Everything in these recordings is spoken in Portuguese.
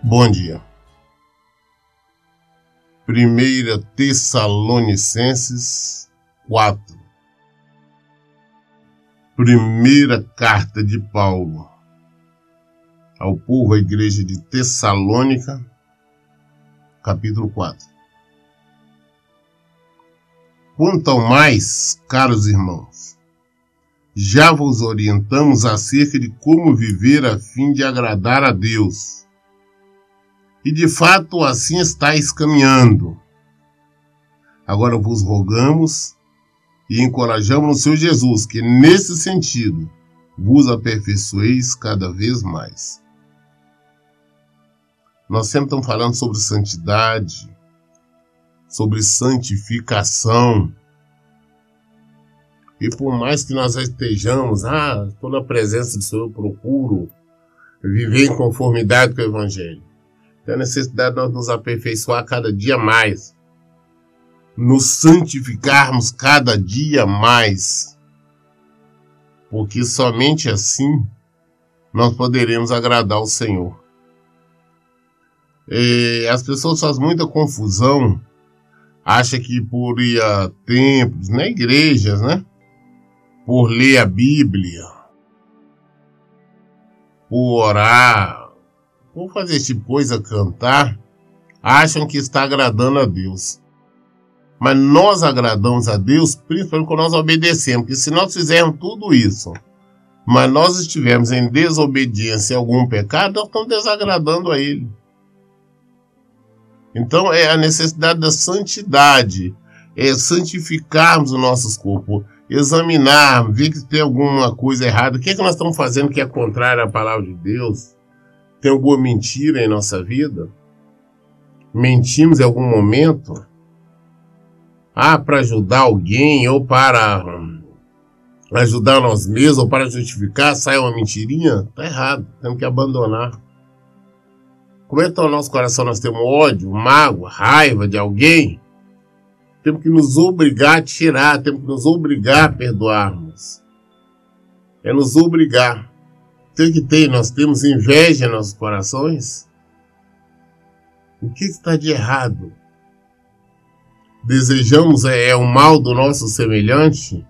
Bom dia. 1 Tessalonicenses 4. Primeira carta de Paulo ao povo, à igreja de Tessalônica, capítulo 4. Quanto ao mais, caros irmãos, já vos orientamos acerca de como viver a fim de agradar a Deus. E de fato assim estáis caminhando. Agora vos rogamos e encorajamos no Senhor Jesus que nesse sentido vos aperfeiçoeis cada vez mais. Nós sempre estamos falando sobre santidade, sobre santificação. E por mais que nós estejamos, estou na presença do Senhor, eu procuro viver em conformidade com o Evangelho. Tem a necessidade de nós nos aperfeiçoar cada dia mais, nos santificarmos cada dia mais, porque somente assim nós poderemos agradar o Senhor. As pessoas fazem muita confusão, acham que por ir a templos, igrejas, por ler a Bíblia, por orar, por fazer esse tipo de coisa, cantar, acham que está agradando a Deus. Mas nós agradamos a Deus principalmente quando nós obedecemos, porque se nós fizermos tudo isso, mas nós estivermos em desobediência a algum pecado, nós estamos desagradando a Ele. Então é a necessidade da santidade, é santificarmos os nossos corpos, examinarmos, ver que tem alguma coisa errada, o que nós estamos fazendo que é contrário à palavra de Deus. Tem alguma mentira em nossa vida? Mentimos em algum momento? Para ajudar alguém, ou para ajudar nós mesmos, ou para justificar, sai uma mentirinha? Está errado, temos que abandonar. Como é que está o nosso coração? Nós temos ódio, mágoa, raiva de alguém? Temos que nos obrigar a tirar, temos que nos obrigar a perdoarmos. É nos obrigar. Nós temos inveja em nossos corações? O que está de errado? Desejamos o mal do nosso semelhante?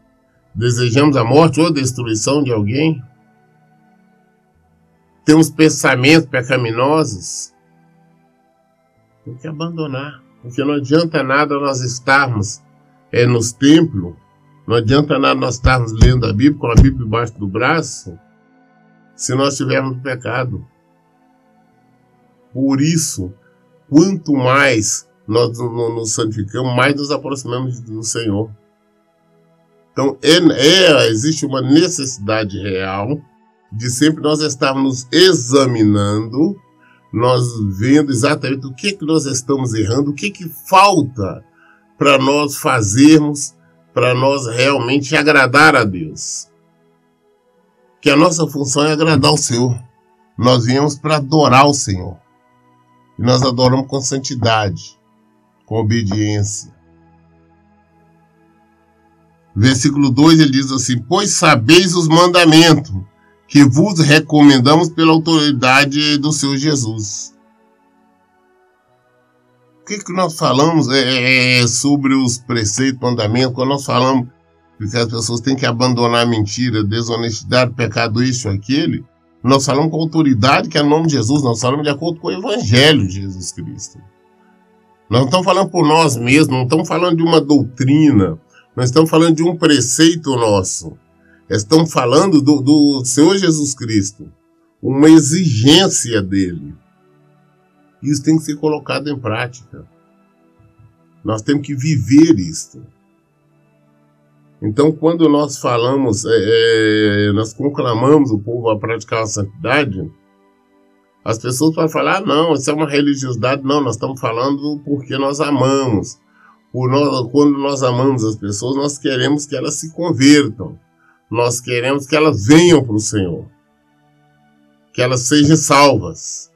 Desejamos a morte ou a destruição de alguém? Temos pensamentos pecaminosos? Tem que abandonar, porque não adianta nada nós estarmos nos templos, não adianta nada nós estarmos lendo a Bíblia, com a Bíblia debaixo do braço, se nós estivermos no pecado. Por isso, quanto mais nós nos santificamos, mais nos aproximamos do Senhor. Então, existe uma necessidade real de sempre nós estarmos nos examinando, nós vendo exatamente o que nós estamos errando, o que falta para nós fazermos, para nós realmente agradar a Deus. Que a nossa função é agradar o Senhor. Nós viemos para adorar o Senhor. E nós adoramos com santidade, com obediência. Versículo 2, ele diz assim: pois sabeis os mandamentos que vos recomendamos pela autoridade do Senhor Jesus. O que nós falamos sobre os preceitos, mandamentos? Quando nós falamos que as pessoas têm que abandonar a mentira, desonestidade, pecado, isso ou aquele, nós falamos com autoridade que é o nome de Jesus, nós falamos de acordo com o Evangelho de Jesus Cristo. Nós não estamos falando por nós mesmos, não estamos falando de uma doutrina, nós estamos falando de um preceito nosso. Estamos falando do Senhor Jesus Cristo, uma exigência dele. Isso tem que ser colocado em prática. Nós temos que viver isso. Então, quando nós falamos, nós conclamamos o povo a praticar a santidade, as pessoas podem falar, não, isso é uma religiosidade. Não, nós estamos falando porque nós amamos. Quando nós amamos as pessoas, nós queremos que elas se convertam. Nós queremos que elas venham para o Senhor. Que elas sejam salvas.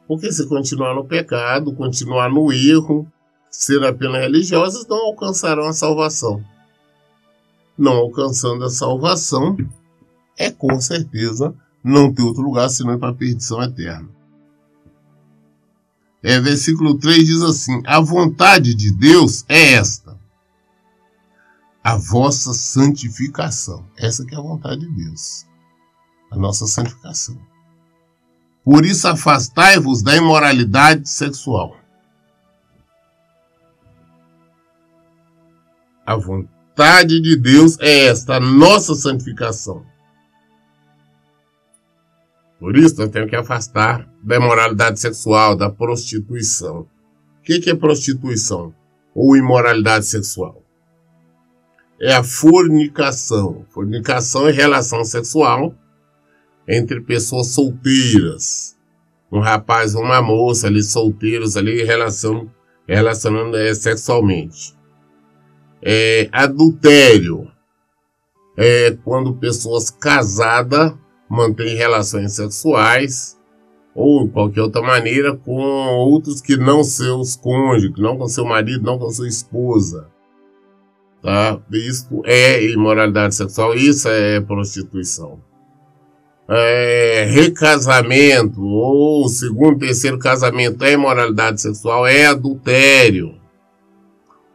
Porque se continuar no pecado, continuar no erro, ser apenas religiosas, não alcançarão a salvação. Não alcançando a salvação, com certeza não ter outro lugar senão ir para a perdição eterna. Versículo 3 diz assim: a vontade de Deus é esta, a vossa santificação. Essa que é a vontade de Deus, a nossa santificação. Por isso afastai-vos da imoralidade sexual. A vontade de Deus é esta, a nossa santificação. Por isso nós temos que afastar da imoralidade sexual, da prostituição. O que é prostituição ou imoralidade sexual? É a fornicação. Fornicação é relação sexual entre pessoas solteiras. Um rapaz ou uma moça ali, solteiros ali, relacionando sexualmente. Adultério é quando pessoas casadas mantêm relações sexuais ou qualquer outra maneira com outros que não seus cônjuges, não com seu marido, não com sua esposa. Tá? Isso é imoralidade sexual, isso é prostituição. Recasamento ou segundo, terceiro casamento é imoralidade sexual, é adultério.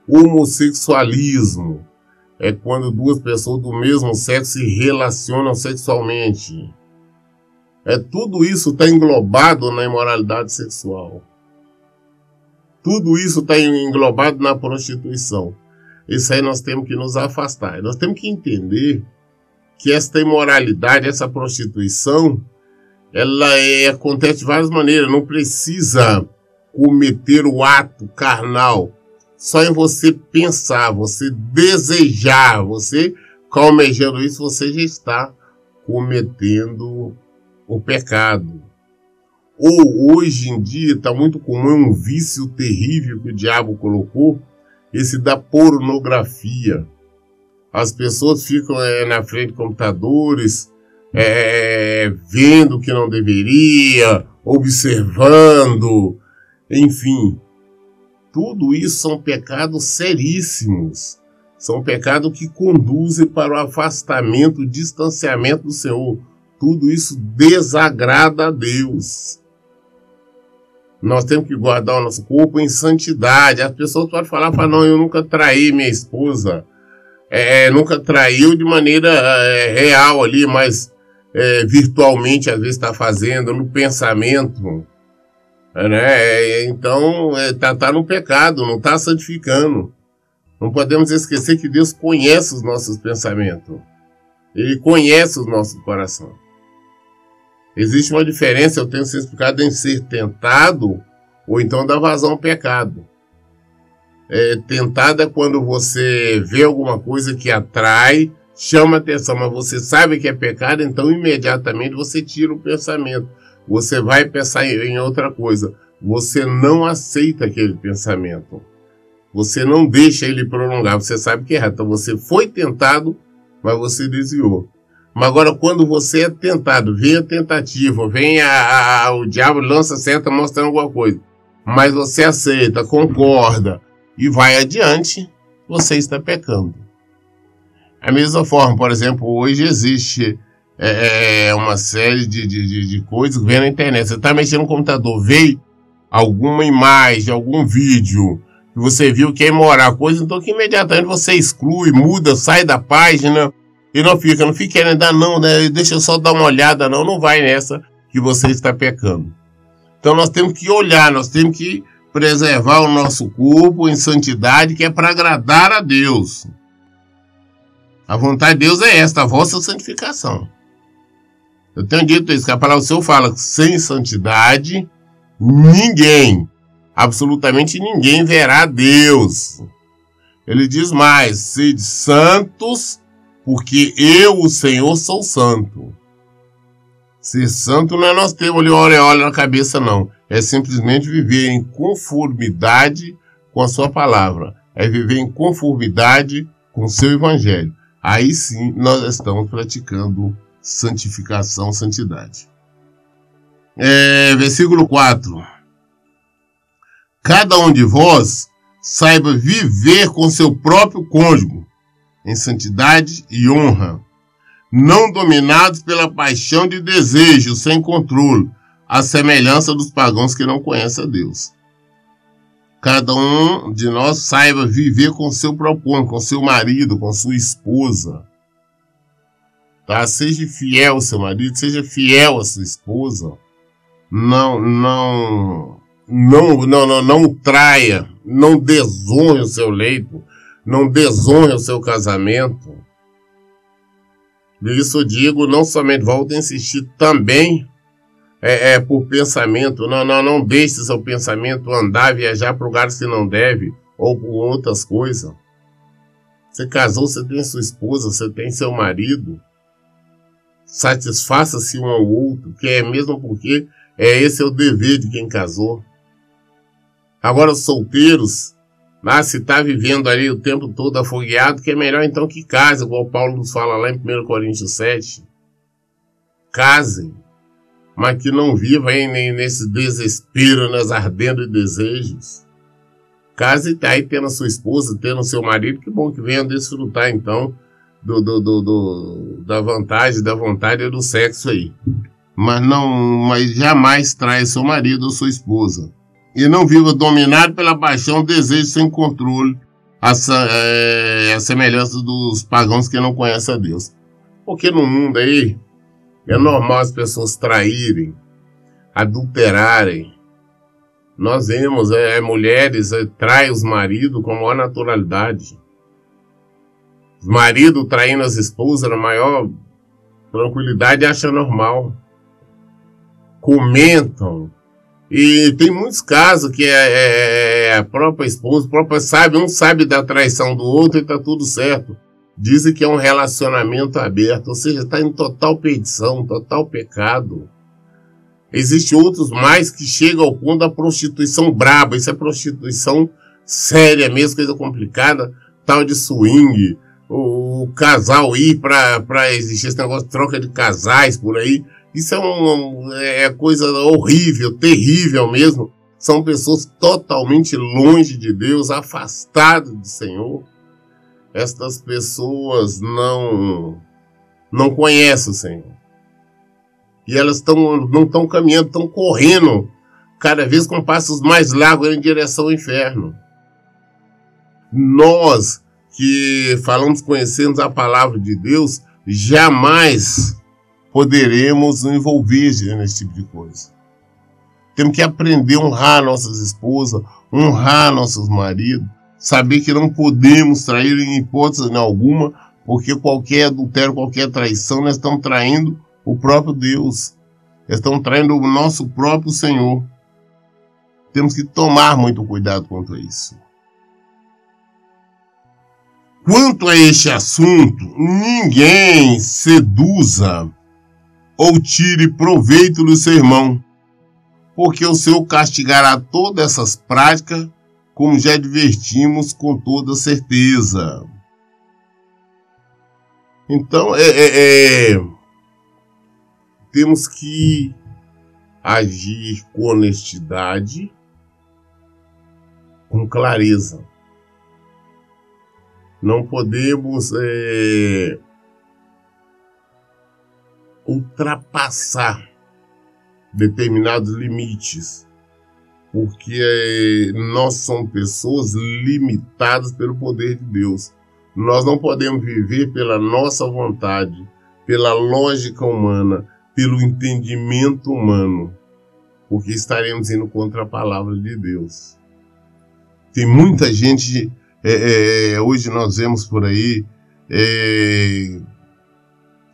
Homossexualismo é quando duas pessoas do mesmo sexo se relacionam sexualmente. Tudo isso está englobado na imoralidade sexual. Tudo isso está englobado na prostituição. Isso aí nós temos que nos afastar. Nós temos que entender que esta imoralidade, essa prostituição, ela acontece de várias maneiras. Não precisa cometer o ato carnal. Só em você pensar, você desejar, você almejando isso, você já está cometendo o pecado. Ou hoje em dia está muito comum um vício terrível que o diabo colocou, esse da pornografia. As pessoas ficam na frente de computadores, vendo o que não deveria, observando, enfim. Tudo isso são pecados seríssimos. São pecados que conduzem para o afastamento, o distanciamento do Senhor. Tudo isso desagrada a Deus. Nós temos que guardar o nosso corpo em santidade. As pessoas podem falar, não, eu nunca traí minha esposa. Nunca traiu de maneira real ali, mas virtualmente às vezes está fazendo, no pensamento. Então tá no pecado, não está santificando. Não podemos esquecer que Deus conhece os nossos pensamentos. Ele conhece o nosso coração. Existe uma diferença, eu tenho sido explicado, em ser tentado ou então dar vazão ao pecado. Tentado é quando você vê alguma coisa que atrai, chama atenção, mas você sabe que é pecado, então imediatamente você tira o pensamento. Você vai pensar em outra coisa. Você não aceita aquele pensamento. Você não deixa ele prolongar. Você sabe que é errado. Então você foi tentado, mas você desviou. Mas agora quando você é tentado, vem a tentativa, vem o diabo lança seta mostrando alguma coisa. Mas você aceita, concorda e vai adiante, você está pecando. A mesma forma, por exemplo, hoje existe... uma série de coisas que vem na internet. Você está mexendo no computador, veio alguma imagem, algum vídeo que você viu que é imoral, coisa, então que imediatamente você exclui, muda, sai da página e não fica querendo dar não, né? Deixa eu só dar uma olhada, não vai nessa que você está pecando. Então nós temos que olhar, nós temos que preservar o nosso corpo em santidade, que é para agradar a Deus. A vontade de Deus é esta, a vossa santificação. Eu tenho dito isso, que a palavra do Senhor fala que sem santidade, ninguém, absolutamente ninguém verá Deus. Ele diz mais, sede santos, porque eu, o Senhor, sou santo. Ser santo não é nós termos ali auréola na cabeça, não. É simplesmente viver em conformidade com a sua palavra. É viver em conformidade com o seu evangelho. Aí sim nós estamos praticando santificação, santidade. Versículo 4. Cada um de vós saiba viver com seu próprio cônjuge em santidade e honra, não dominados pela paixão de desejo, sem controle, à semelhança dos pagãos que não conhecem a Deus. cada um de nós saiba viver com seu próprio, com seu marido, com sua esposa. Tá? Seja fiel ao seu marido, seja fiel à sua esposa. Não traia, não desonre o seu leito, não desonre o seu casamento. Isso eu digo, não somente, volto a insistir também, por pensamento. Não deixe seu pensamento andar, viajar para lugares que não deve, ou por outras coisas. Você casou, você tem sua esposa, você tem seu marido. Satisfaça-se um ao outro, que é mesmo porque esse é o dever de quem casou. Agora, os solteiros, se está vivendo ali o tempo todo afogueado, que é melhor então que case, igual Paulo nos fala lá em 1 Coríntios 7. Casem, mas que não vivam nem nesse desespero, nas ardendo de desejos. Case aí tendo a sua esposa, tendo o seu marido, que bom que venham desfrutar então da vantagem, da vontade e do sexo aí. Mas jamais traia seu marido ou sua esposa. E não viva dominado pela paixão, desejo sem controle, a semelhança dos pagãos que não conhecem a Deus. Porque no mundo aí é normal as pessoas traírem, adulterarem. Nós vemos mulheres traem os maridos com a maior naturalidade. Os maridos traindo as esposas na maior tranquilidade, acham normal. Comentam. E tem muitos casos que a própria esposa, um sabe da traição do outro e tá tudo certo. Dizem que é um relacionamento aberto, ou seja, está em total perdição, total pecado. Existem outros mais que chegam ao ponto da prostituição braba. Isso é prostituição séria mesmo, coisa complicada, tal de swing. O casal ir para existir esse negócio de troca de casais por aí. Isso é coisa horrível, terrível mesmo. São pessoas totalmente longe de Deus, afastadas do Senhor. Estas pessoas não conhecem o Senhor. E elas não estão caminhando, estão correndo, cada vez com passos mais largos em direção ao inferno. Nós que falamos, conhecemos a palavra de Deus, jamais poderemos nos envolver nesse tipo de coisa. Temos que aprender a honrar nossas esposas, honrar nossos maridos, saber que não podemos trair em hipótese alguma, porque qualquer adultério, qualquer traição, nós estamos traindo o próprio Deus. Nós estamos traindo o nosso próprio Senhor. Temos que tomar muito cuidado quanto a isso. Quanto a este assunto, ninguém seduza ou tire proveito do seu irmão, porque o Senhor castigará todas essas práticas, como já advertimos com toda certeza. Então, temos que agir com honestidade, com clareza. Não podemos ultrapassar determinados limites, porque nós somos pessoas limitadas pelo poder de Deus. Nós não podemos viver pela nossa vontade, pela lógica humana, pelo entendimento humano, porque estaremos indo contra a palavra de Deus. Tem muita gente, hoje nós vemos por aí,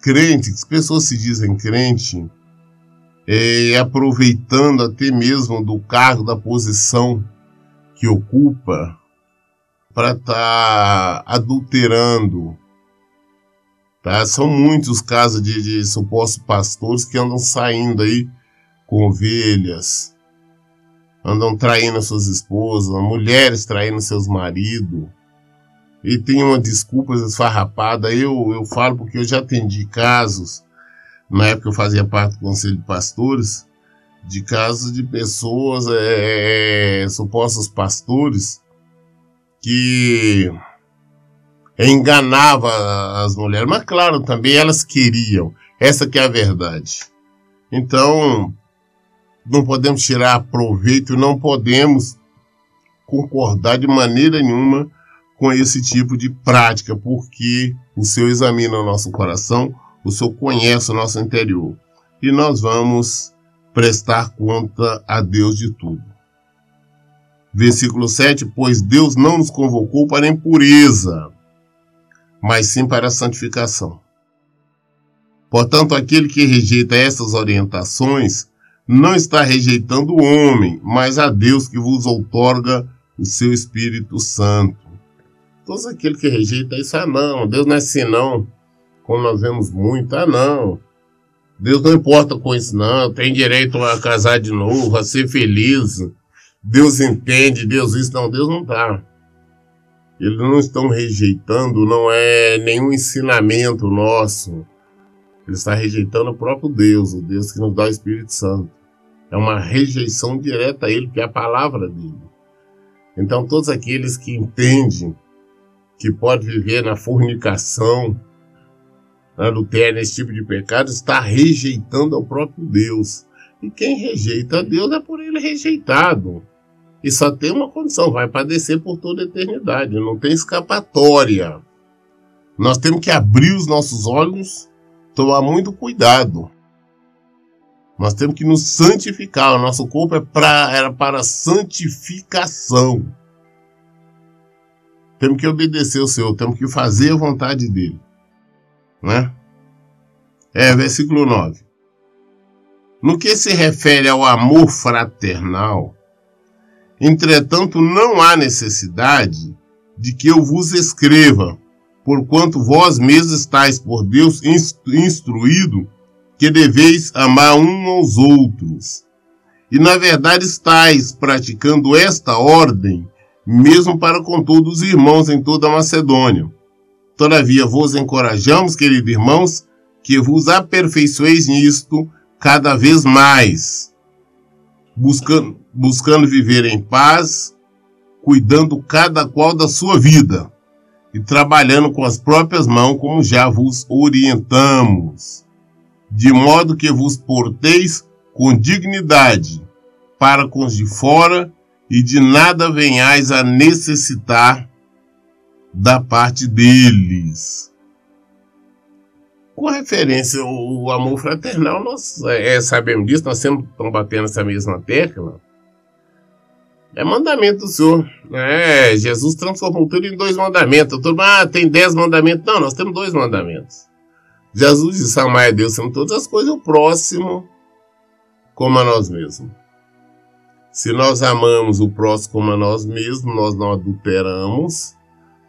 crentes, pessoas se dizem crente, aproveitando até mesmo do cargo, da posição que ocupa, para estar adulterando. Tá? São muitos os casos de supostos pastores que andam saindo aí com ovelhas, andam traindo suas esposas, mulheres traindo seus maridos, e tem uma desculpa esfarrapada. Eu falo porque eu já atendi casos, na época eu fazia parte do Conselho de Pastores, de casos de pessoas, supostos pastores, que enganavam as mulheres, mas claro, também elas queriam, essa que é a verdade. Então, não podemos tirar proveito, não podemos concordar de maneira nenhuma com esse tipo de prática, porque o Senhor examina o nosso coração, o Senhor conhece o nosso interior. E nós vamos prestar conta a Deus de tudo. Versículo 7, pois Deus não nos convocou para a impureza, mas sim para a santificação. Portanto, aquele que rejeita essas orientações não está rejeitando o homem, mas a Deus que vos outorga o seu Espírito Santo. Todos aqueles que rejeitam isso, não, Deus não é assim não, como nós vemos muito, não. Deus não importa com isso não, tem direito a casar de novo, a ser feliz. Deus entende, Deus isso, não, Deus não está. Eles não estão rejeitando, não é nenhum ensinamento nosso. Ele está rejeitando o próprio Deus, o Deus que nos dá o Espírito Santo. É uma rejeição direta a Ele, que é a palavra dele. Então, todos aqueles que entendem que pode viver na fornicação, na adultério, nesse tipo de pecado, está rejeitando ao próprio Deus. E quem rejeita a Deus é por ele rejeitado. E só tem uma condição, vai padecer por toda a eternidade, não tem escapatória. Nós temos que abrir os nossos olhos, tomar muito cuidado. Nós temos que nos santificar, o nosso corpo era para santificação. Temos que obedecer ao Senhor, temos que fazer a vontade dele. Né? Versículo 9. No que se refere ao amor fraternal, entretanto não há necessidade de que eu vos escreva, porquanto vós mesmos estáis por Deus instruído que deveis amar uns aos outros. E na verdade estáis praticando esta ordem, mesmo para com todos os irmãos em toda a Macedônia. Todavia vos encorajamos, queridos irmãos, que vos aperfeiçoeis nisto cada vez mais, buscando viver em paz, cuidando cada qual da sua vida e trabalhando com as próprias mãos, como já vos orientamos, de modo que vos porteis com dignidade para com os de fora e de nada venhais a necessitar da parte deles. Com referência ao amor fraternal, nós sabemos disso, nós sempre estamos batendo essa mesma tecla. É mandamento do Senhor. Jesus transformou tudo em 2 mandamentos. Todo mundo, tem 10 mandamentos. Não, nós temos 2 mandamentos. Jesus disse, amar a Deus sobre todas as coisas, o próximo como a nós mesmos. Se nós amamos o próximo como a nós mesmos, nós não adulteramos,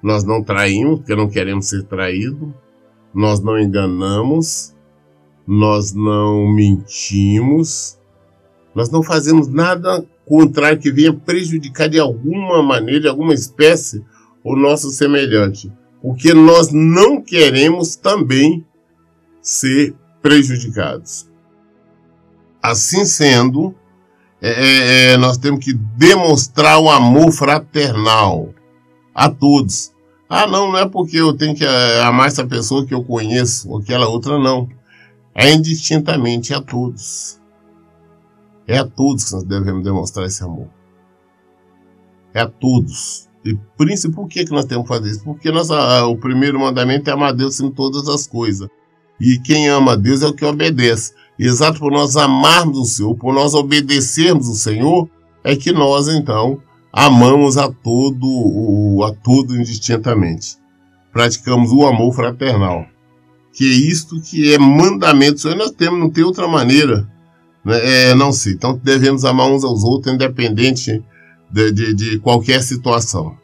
nós não traímos, porque não queremos ser traídos, nós não enganamos, nós não mentimos, nós não fazemos nada contrário que venha prejudicar de alguma maneira, de alguma espécie, o nosso semelhante, porque nós não queremos também ser prejudicados. Assim sendo, nós temos que demonstrar o amor fraternal a todos. Não é porque eu tenho que amar essa pessoa que eu conheço, ou aquela outra, não. É indistintamente a todos. É a todos que nós devemos demonstrar esse amor. É a todos. E por que nós temos que fazer isso? Porque o primeiro mandamento é amar a Deus em todas as coisas. E quem ama a Deus é o que obedece. Exato por nós amarmos o Senhor, por nós obedecermos o Senhor, é que nós, então, amamos a todo indistintamente. Praticamos o amor fraternal. Que é isto que é mandamento do Senhor. Nós temos, não tem outra maneira. Né? Não sei. Então, devemos amar uns aos outros, independente de qualquer situação.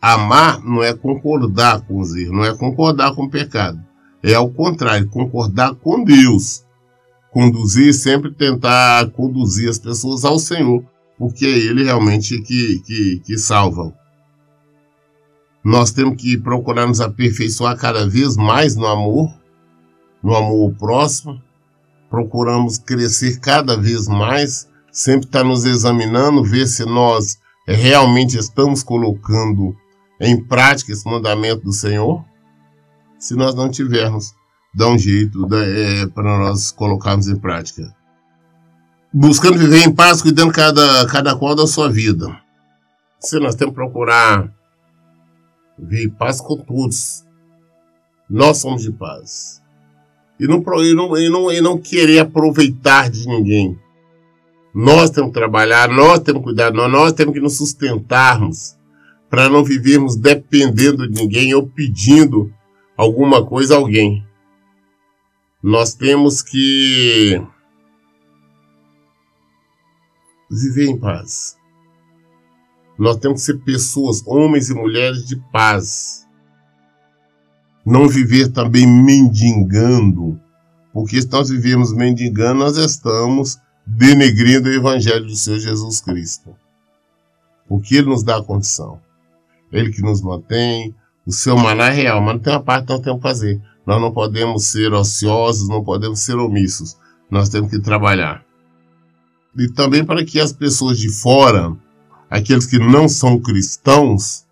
Amar não é concordar com os erros, não é concordar com o pecado. É ao contrário, concordar com Deus. Conduzir, sempre tentar conduzir as pessoas ao Senhor, porque é Ele realmente que salva. Nós temos que procurar nos aperfeiçoar cada vez mais no amor ao próximo. Procuramos crescer cada vez mais, sempre estar nos examinando, ver se nós realmente estamos colocando em prática esse mandamento do Senhor. Se nós não tivermos, dá um jeito para nós colocarmos em prática. Buscando viver em paz, cuidando cada qual da sua vida. Se nós temos que procurar viver paz com todos, nós somos de paz. E não querer aproveitar de ninguém. Nós temos que trabalhar, nós temos que cuidar, nós temos que nos sustentarmos para não vivermos dependendo de ninguém ou pedindo alguma coisa a alguém. Nós temos que viver em paz. Nós temos que ser pessoas, homens e mulheres de paz. Não viver também mendigando, porque se nós vivermos mendigando, nós estamos denegrindo o Evangelho do Senhor Jesus Cristo. Porque Ele nos dá a condição. Ele que nos mantém, o seu maná é real, mas não tem uma parte que nós temos que fazer. Nós não podemos ser ociosos, não podemos ser omissos. Nós temos que trabalhar. E também para que as pessoas de fora, aqueles que não são cristãos,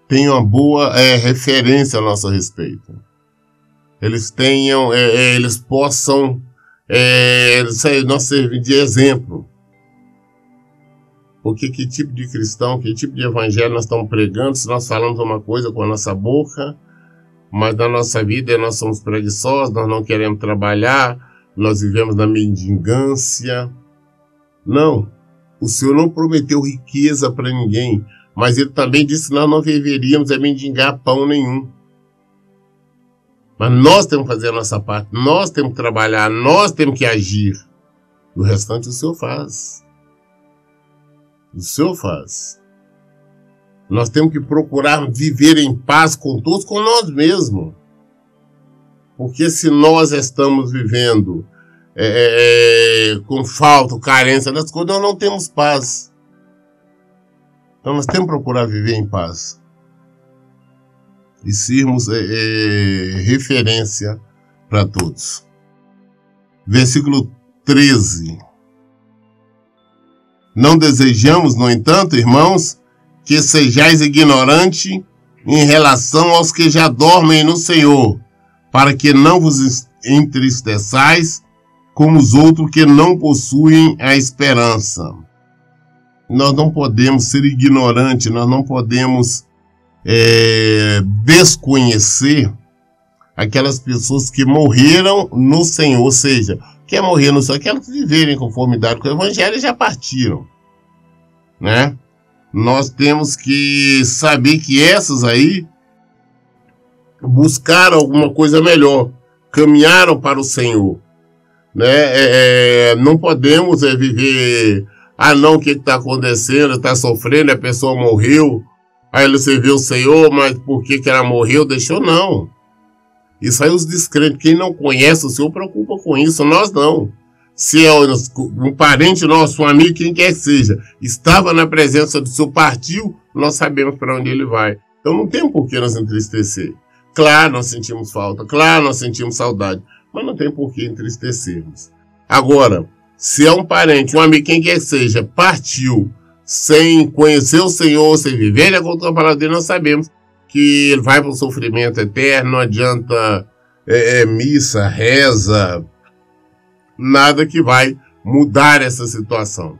tenham uma boa referência a nosso respeito. Eles tenham, eles possam nós servir de exemplo. Porque que tipo de cristão, que tipo de evangelho nós estamos pregando, se nós falamos uma coisa com a nossa boca, mas na nossa vida nós somos preguiçosos, nós não queremos trabalhar, nós vivemos na mendigância. Não, o Senhor não prometeu riqueza para ninguém, mas Ele também disse que nós não deveríamos mendigar pão nenhum. Mas nós temos que fazer a nossa parte, nós temos que trabalhar, nós temos que agir. O restante o Senhor faz. O Senhor faz. Nós temos que procurar viver em paz com todos, com nós mesmos. Porque se nós estamos vivendo com falta, carência das coisas, nós não temos paz. Então nós temos que procurar viver em paz. E sermos referência para todos. Versículo 13. Não desejamos, no entanto, irmãos, que sejais ignorantes em relação aos que já dormem no Senhor, para que não vos entristeçais como os outros que não possuem a esperança. Nós não podemos ser ignorantes, nós não podemos desconhecer aquelas pessoas que morreram no Senhor, ou seja, que morrer no Senhor, aquelas que viverem em conformidade com o Evangelho e já partiram, né? Nós temos que saber que essas aí buscaram alguma coisa melhor, caminharam para o Senhor, né? Não podemos viver, não, o que está acontecendo, está sofrendo, a pessoa morreu, aí você vê o Senhor, mas por que ela morreu, deixou? Não. Isso aí os descrentes, quem não conhece o Senhor, preocupa com isso, nós não. Se é um parente nosso, um amigo, quem quer que seja, estava na presença do Senhor, partiu, nós sabemos para onde ele vai. Então não tem por que nos entristecer. Claro, nós sentimos falta, claro, nós sentimos saudade, mas não tem por que entristecermos. Agora, se é um parente, um amigo, quem quer que seja, partiu sem conhecer o Senhor, sem viver de acordo com a palavra dele, nós sabemos que ele vai para o sofrimento eterno, não adianta missa, reza, nada que vai mudar essa situação.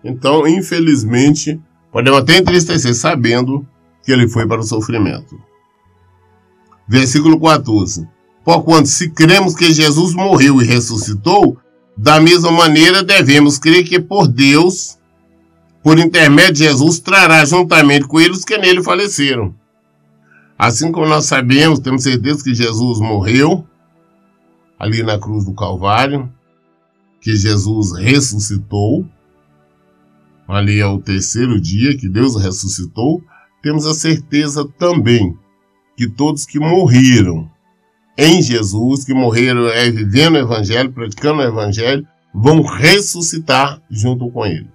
Então, infelizmente, podemos até entristecer sabendo que ele foi para o sofrimento. Versículo 14. Porquanto, se cremos que Jesus morreu e ressuscitou, da mesma maneira devemos crer que por Deus, por intermédio de Jesus, trará juntamente com eles que nele faleceram. Assim como nós sabemos, temos certeza que Jesus morreu ali na cruz do Calvário, que Jesus ressuscitou, ali é o terceiro dia que Deus ressuscitou, temos a certeza também que todos que morreram em Jesus, que morreram vivendo o Evangelho, praticando o Evangelho, vão ressuscitar junto com Ele.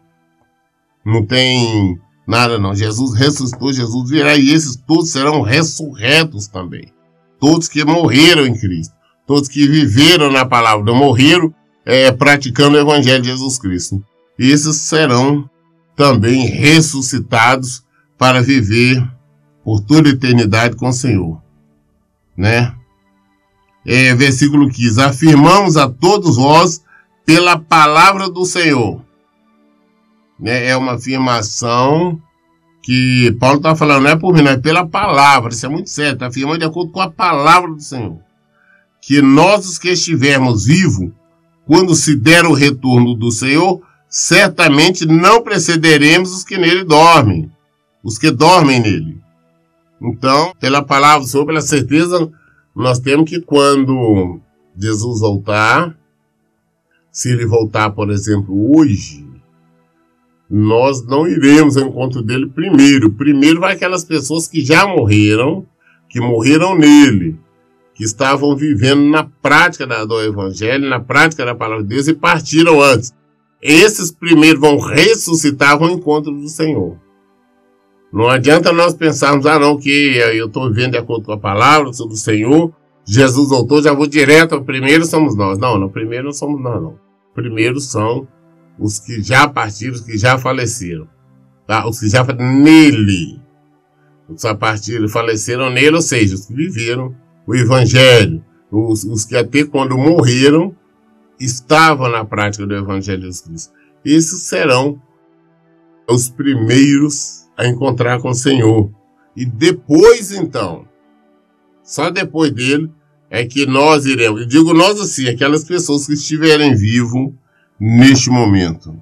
Não tem nada não. Jesus ressuscitou, Jesus virá e esses todos serão ressurretos também. Todos que morreram em Cristo, todos que viveram na palavra, morreram praticando o Evangelho de Jesus Cristo. Esses serão também ressuscitados para viver por toda a eternidade com o Senhor, né? Versículo 15. Afirmamos a todos vós pela palavra do Senhor. né? É uma afirmação que Paulo está falando, não é por mim, não é pela palavra, isso é muito sério, está afirmando de acordo com a palavra do Senhor. Que nós, os que estivermos vivos, quando se der o retorno do Senhor, certamente não precederemos os que nele dormem, os que dormem nele. Então, pela palavra do Senhor, pela certeza, nós temos que quando Jesus voltar, se ele voltar, por exemplo, hoje, nós não iremos ao encontro dele primeiro. Primeiro vai aquelas pessoas que já morreram, que morreram nele, que estavam vivendo na prática do Evangelho, na prática da palavra de Deus e partiram antes. Esses primeiro vão ressuscitar ao encontro do Senhor. Não adianta nós pensarmos, não, que eu estou vivendo de acordo com a palavra do Senhor, Jesus voltou, já vou direto, o primeiro somos nós. Não, primeiro não somos nós, não. Primeiro são os que já partiram, os que já faleceram. Tá? Os que já nele. Os que partiram, faleceram nele, ou seja, os que viveram o Evangelho. Os que até quando morreram, estavam na prática do Evangelho de Jesus Cristo. Esses serão os primeiros a encontrar com o Senhor. E depois, então, só depois dele, é que nós iremos. Eu digo nós assim, aquelas pessoas que estiverem vivos neste momento.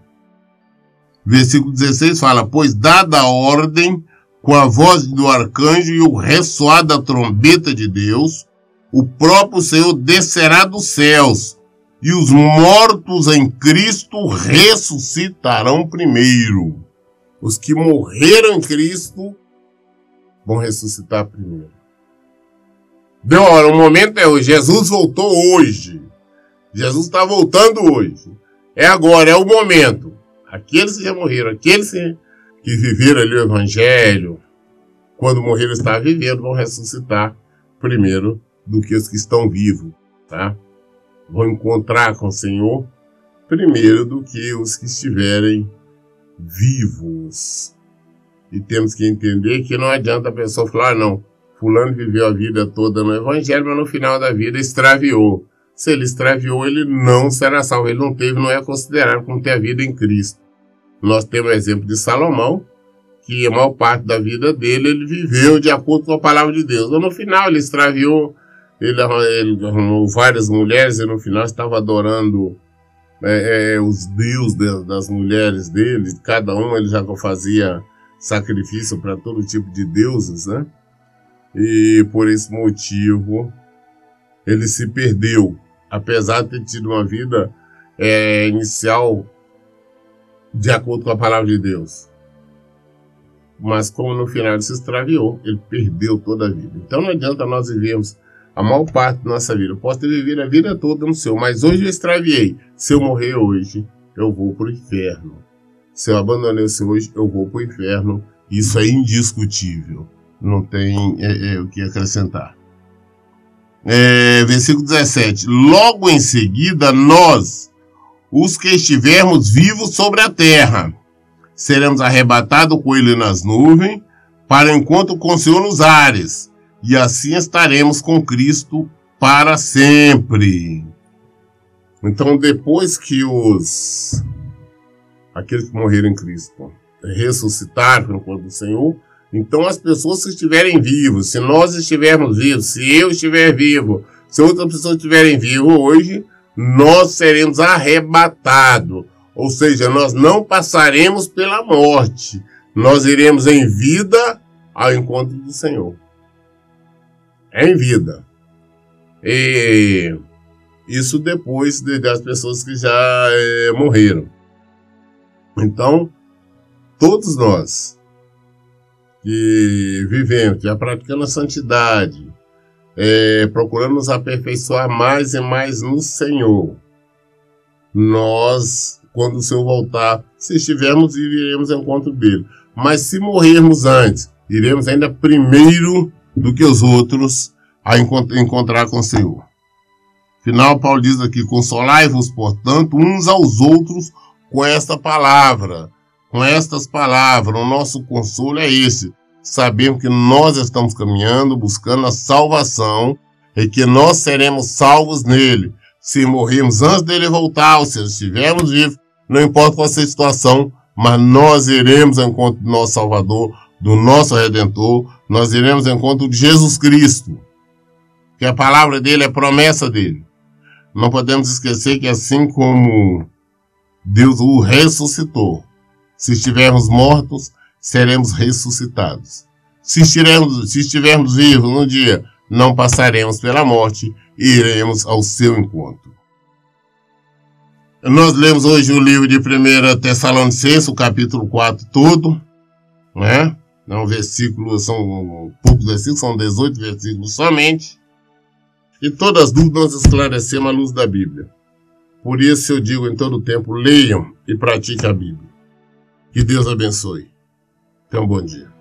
Versículo 16 fala, pois dada a ordem, com a voz do arcanjo e o ressoar da trombeta de Deus, o próprio Senhor descerá dos céus, e os mortos em Cristo ressuscitarão primeiro. Os que morreram em Cristo vão ressuscitar primeiro. Deu hora, o momento é hoje. Jesus voltou hoje. Jesus está voltando hoje. É agora, é o momento. Aqueles que já morreram, aqueles que viveram ali o Evangelho, quando morreram estavam vivendo, vão ressuscitar primeiro do que os que estão vivos, tá? Vão encontrar com o Senhor primeiro do que os que estiverem vivos. E temos que entender que não adianta a pessoa falar, não, fulano viveu a vida toda no Evangelho, mas no final da vida extraviou. Se ele extraviou, ele não será salvo. Ele não é considerado como ter a vida em Cristo. Nós temos o exemplo de Salomão, que a maior parte da vida dele, ele viveu de acordo com a palavra de Deus. Mas no final ele extraviou, ele arrumou várias mulheres e no final estava adorando os deuses das mulheres dele. Cada um ele já fazia sacrifício para todo tipo de deuses, né? E por esse motivo ele se perdeu, apesar de ter tido uma vida inicial de acordo com a palavra de Deus. Mas como no final ele se extraviou, ele perdeu toda a vida. Então não adianta nós vivermos a maior parte da nossa vida. Eu posso ter vivido a vida toda no Senhor, mas hoje eu extraviei. Se eu morrer hoje, eu vou para o inferno. Se eu abandonei o Senhor hoje, eu vou para o inferno. Isso é indiscutível. Não tem o que acrescentar. Versículo 17. Logo em seguida, nós, os que estivermos vivos sobre a terra, seremos arrebatados com ele nas nuvens, para encontro com o Senhor nos ares, e assim estaremos com Cristo para sempre. Então, depois que aqueles que morreram em Cristo ressuscitaram no corpo do Senhor, então as pessoas que estiverem vivos, se nós estivermos vivos, se eu estiver vivo, se outras pessoas estiverem vivas hoje, nós seremos arrebatados. Ou seja, nós não passaremos pela morte. Nós iremos em vida ao encontro do Senhor. Em vida. E isso depois das pessoas que já morreram. Então, todos nós que vivemos, já praticando a santidade, procurando nos aperfeiçoar mais e mais no Senhor, nós, quando o Senhor voltar, se estivermos vivos, iremos ao encontro dele. Mas se morrermos antes, iremos ainda primeiro do que os outros a encontrar com o Senhor. Afinal, Paulo diz aqui, consolai-vos, portanto, uns aos outros com esta palavra. Com estas palavras, o nosso consolo é esse. Sabemos que nós estamos caminhando, buscando a salvação, e que nós seremos salvos nele. Se morrermos antes dele voltar, ou se estivermos vivos, não importa qual seja a situação, mas nós iremos ao encontro do nosso Salvador, do nosso Redentor, nós iremos ao encontro de Jesus Cristo, que a palavra dele é a promessa dele. Não podemos esquecer que assim como Deus o ressuscitou, se estivermos mortos, seremos ressuscitados. Se estivermos vivos no dia, não passaremos pela morte e iremos ao seu encontro. Nós lemos hoje o livro de 1 Tessalonicenses, o capítulo 4 todo, né? Não, versículos, são poucos versículos, são 18 versículos somente. E todas as dúvidas nós esclarecemos à luz da Bíblia. Por isso eu digo em todo tempo, leiam e pratiquem a Bíblia. Que Deus abençoe. Tenha um bom dia.